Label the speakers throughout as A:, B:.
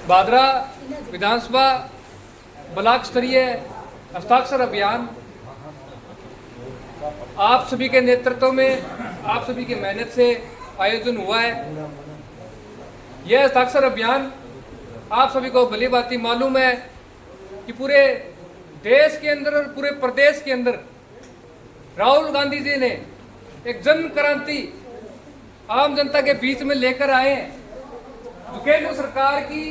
A: भादरा विधानसभा block स्तरीय हस्ताक्षर अभियान आप सभी के नेतृत्व में, आप सभी की मेहनत से आयोजन हुआ है। यह हस्ताक्षर अभियान आप सभी को भली भांति मालूम है कि पूरे देश के अंदर और पूरे प्रदेश के अंदर राहुल गांधी जी ने एक जन क्रांति आम जनता के बीच में लेकर आए हैं। जो केंद्र सरकार की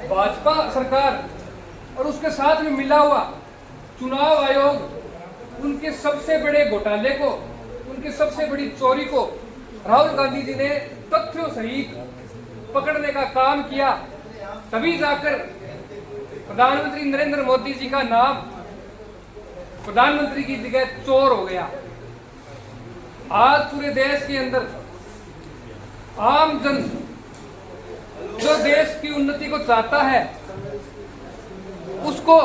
A: भाजपा सरकार और उसके साथ में मिला हुआ चुनाव आयोग उनके सबसे बड़े घोटाले को, उनकी सबसे बड़ी चोरी को राहुल गांधी जी ने तथ्यों सहित पकड़ने का काम किया। तभी जाकर प्रधानमंत्री नरेंद्र मोदी जी का नाम प्रधानमंत्री की जगह चोर हो गया। आज पूरे देश के अंदर आम जन जो देश की उन्नति को चाहता है उसको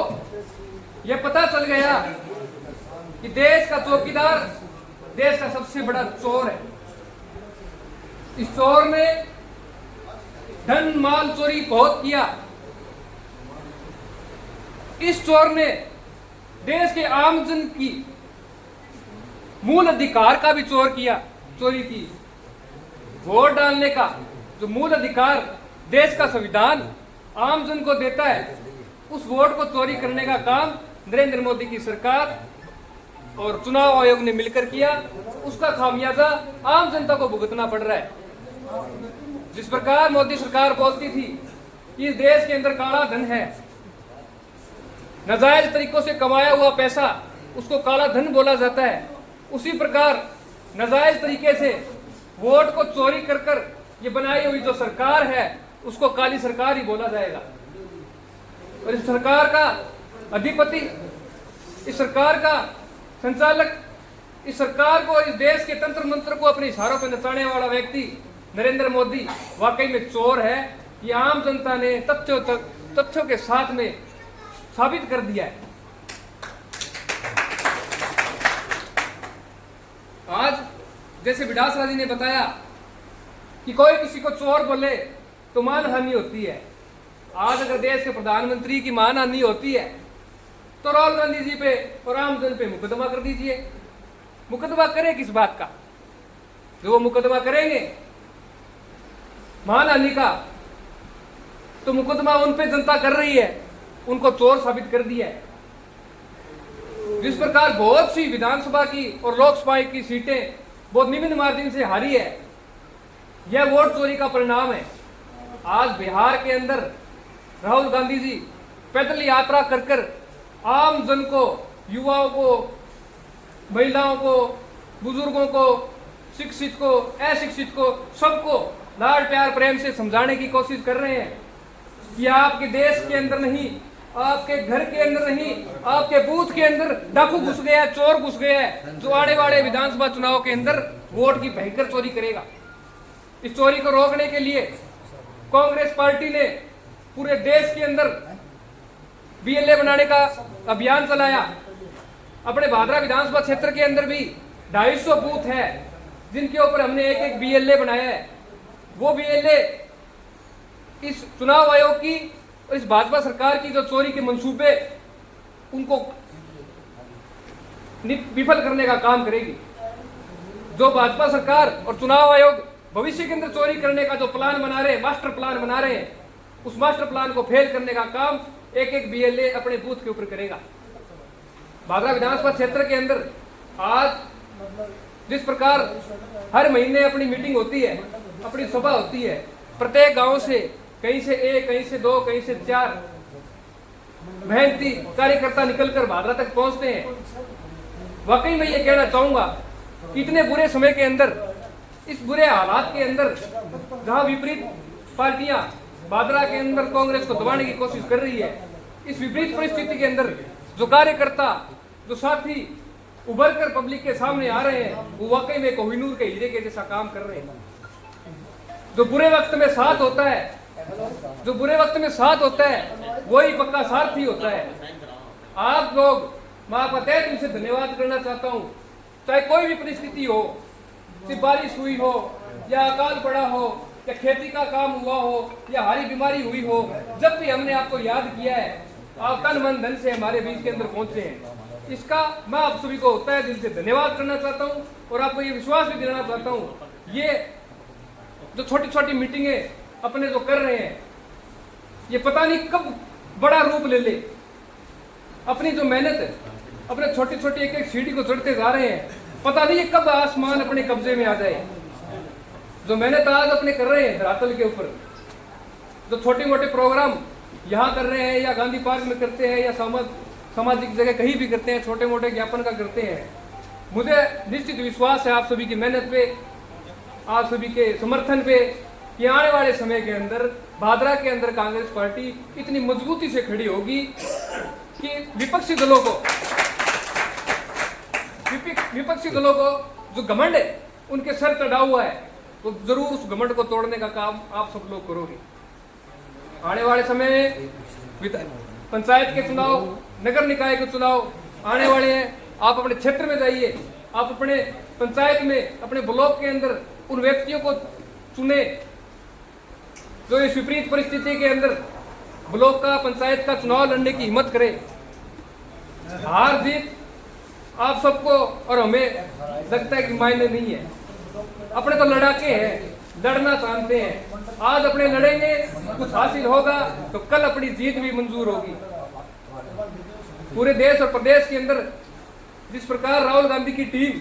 A: यह पता चल गया कि देश का चौकीदार देश का सबसे बड़ा चोर है। इस चोर ने धन माल चोरी बहुत किया। इस चोर ने देश के आम जन की मूल अधिकार का भी चोरी की। वोट डालने का जो मूल अधिकार देश का संविधान आम जन को देता है, उस वोट को चोरी करने का काम नरेंद्र मोदी की सरकार और चुनाव आयोग ने मिलकर किया। उसका खामियाजा आम जनता को भुगतना पड़ रहा है। जिस प्रकार मोदी सरकार बोलती थी कि इस देश के अंदर काला धन है, नाजायज तरीकों से कमाया हुआ पैसा उसको काला धन बोला जाता है, उसी प्रकार नाजायज तरीके से वोट को चोरी कर कर ये बनाई हुई जो सरकार है उसको काली सरकार ही बोला जाएगा। और इस सरकार का अधिपति, इस सरकार का संचालक, इस सरकार को, इस देश के तंत्र मंत्र को अपने इशारों पर नचाने वाला व्यक्ति नरेंद्र मोदी वाकई में चोर है। ये आम जनता ने तथ्यों के साथ में साबित कर दिया है। आज जैसे विडासरा जी ने बताया कि कोई किसी को चोर बोले तो मानहानि होती है। आज अगर देश के प्रधानमंत्री की मानहानि होती है तो राहुल गांधी जी पे और आम जन पे मुकदमा कर दीजिए। मुकदमा करें किस बात का? जो वो मुकदमा करेंगे मानहानि का, तो मुकदमा उन पे जनता कर रही है, उनको चोर साबित कर दिया है। जिस प्रकार बहुत सी विधानसभा की और लोकसभा की सीटें बहुत निम्न मार्जिन से हारी है, यह वोट चोरी का परिणाम है। आज बिहार के अंदर राहुल गांधी जी पैदल यात्रा कर कर आम जन को, युवाओं को, महिलाओं को, बुजुर्गों को, शिक्षित को, अशिक्षित को, सबको लाड प्यार प्रेम से समझाने की कोशिश कर रहे हैं कि आपके देश के अंदर नहीं, आपके घर के अंदर नहीं, आपके बूथ के अंदर डाकू घुस गया है, चोर घुस गया है, जो आने वाले विधानसभा चुनाव के अंदर वोट की भयंकर चोरी करेगा। इस चोरी को रोकने के लिए कांग्रेस पार्टी ने पूरे देश के अंदर बीएलए बनाने का अभियान चलाया। अपने भादरा विधानसभा क्षेत्र के अंदर भी 250 बूथ है जिनके ऊपर हमने एक एक बीएलए बनाया है। वो बीएलए इस चुनाव आयोग की और इस भाजपा सरकार की जो चोरी के मंसूबे उनको विफल करने का काम करेगी। जो भाजपा सरकार और चुनाव आयोग भविष्य के अंदर चोरी करने का जो प्लान बना रहे हैं, मास्टर प्लान बना रहे हैं, उस मास्टर प्लान को फेल करने का काम एक एक बीएलए अपने बूथ के ऊपर करेगा। भादरा विधानसभा क्षेत्र के अंदर आज जिस प्रकार हर महीने अपनी मीटिंग होती है, अपनी सभा होती है, प्रत्येक गांव से कहीं से 1, कहीं से 2, कहीं से 4 मेहनती कार्यकर्ता निकलकर भादरा तक पहुंचते हैं। वाकई मैं ये कहना चाहूंगा कि इतने बुरे समय के अंदर, इस बुरे हालात के अंदर जहां विपरीत पार्टियां भादरा के अंदर कांग्रेस को दबाने की कोशिश कर रही है, इस विपरीत परिस्थिति के अंदर जो कार्यकर्ता, जो साथी उभर कर पब्लिक के सामने आ रहे हैं, वो वाकई में कोहिनूर के हीरे के जैसा काम कर रहे हैं। जो बुरे वक्त में साथ होता है, जो बुरे वक्त में साथ होता है, वही पक्का सारथी होता है। आप लोग, मैं आपका तहे दिल से धन्यवाद करना चाहता हूँ। चाहे कोई भी परिस्थिति हो, सिर्फ बारिश हुई हो या अकाल पड़ा हो या खेती का काम हुआ हो या हारी बीमारी हुई हो, जब भी हमने आपको याद किया है, आप तन मन धन से हमारे बीच के अंदर पहुंचे हैं। इसका मैं आप सभी को तहे दिल से धन्यवाद करना चाहता हूं और आपको ये विश्वास भी दिलाना चाहता हूं, ये जो छोटी छोटी मीटिंगें अपने जो कर रहे हैं, ये पता नहीं कब बड़ा रूप ले ले। अपनी जो मेहनत है, अपने छोटी छोटी एक एक सीढ़ी को चढ़ते जा रहे हैं, पता नहीं कब आसमान अपने कब्जे में आ जाए। जो मेहनत आज अपने कर रहे हैं धरातल के ऊपर, जो छोटे मोटे प्रोग्राम यहाँ कर रहे हैं या गांधी पार्क में करते हैं या सामाजिक जगह कहीं भी करते हैं, छोटे मोटे ज्ञापन का करते हैं, मुझे निश्चित विश्वास है आप सभी की मेहनत पे, आप सभी के समर्थन पे, कि आने वाले समय के अंदर भादरा के अंदर कांग्रेस पार्टी इतनी मजबूती से खड़ी होगी कि विपक्षी दलों को जो घमंड है उनके सर चढ़ा हुआ है, तो जरूर उस घमंड को तोड़ने का काम आप सब लोग करोगे। आने वाले समय में पंचायत के चुनाव, नगर निकाय के चुनाव आने वाले हैं। आप अपने क्षेत्र में जाइए, आप अपने पंचायत में, अपने ब्लॉक के अंदर उन व्यक्तियों को चुने जो इस विपरीत परिस्थिति के अंदर ब्लॉक का, पंचायत का चुनाव लड़ने की हिम्मत करे। हार जीत आप सबको और हमें लगता है कि मायने नहीं है, अपने तो लड़ाके हैं, लड़ना जानते हैं। आज अपने लड़ेंगे, कुछ हासिल होगा तो कल अपनी जीत भी मंजूर होगी। पूरे देश और प्रदेश के अंदर जिस प्रकार राहुल गांधी की टीम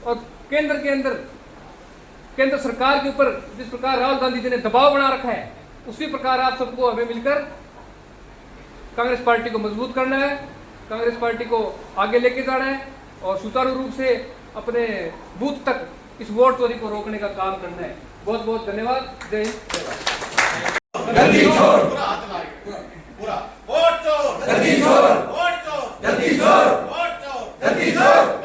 A: और केंद्र के अंदर केंद्र सरकार के ऊपर जिस प्रकार राहुल गांधी जी ने दबाव बना रखा है, उसी प्रकार आप सबको हमें मिलकर कांग्रेस पार्टी को मजबूत करना है, कांग्रेस पार्टी को आगे लेके जाना है और सुचारू रूप से अपने बूथ तक इस वोट चोरी को रोकने का काम करना है। बहुत बहुत धन्यवाद। जय हिंद, जय भारत।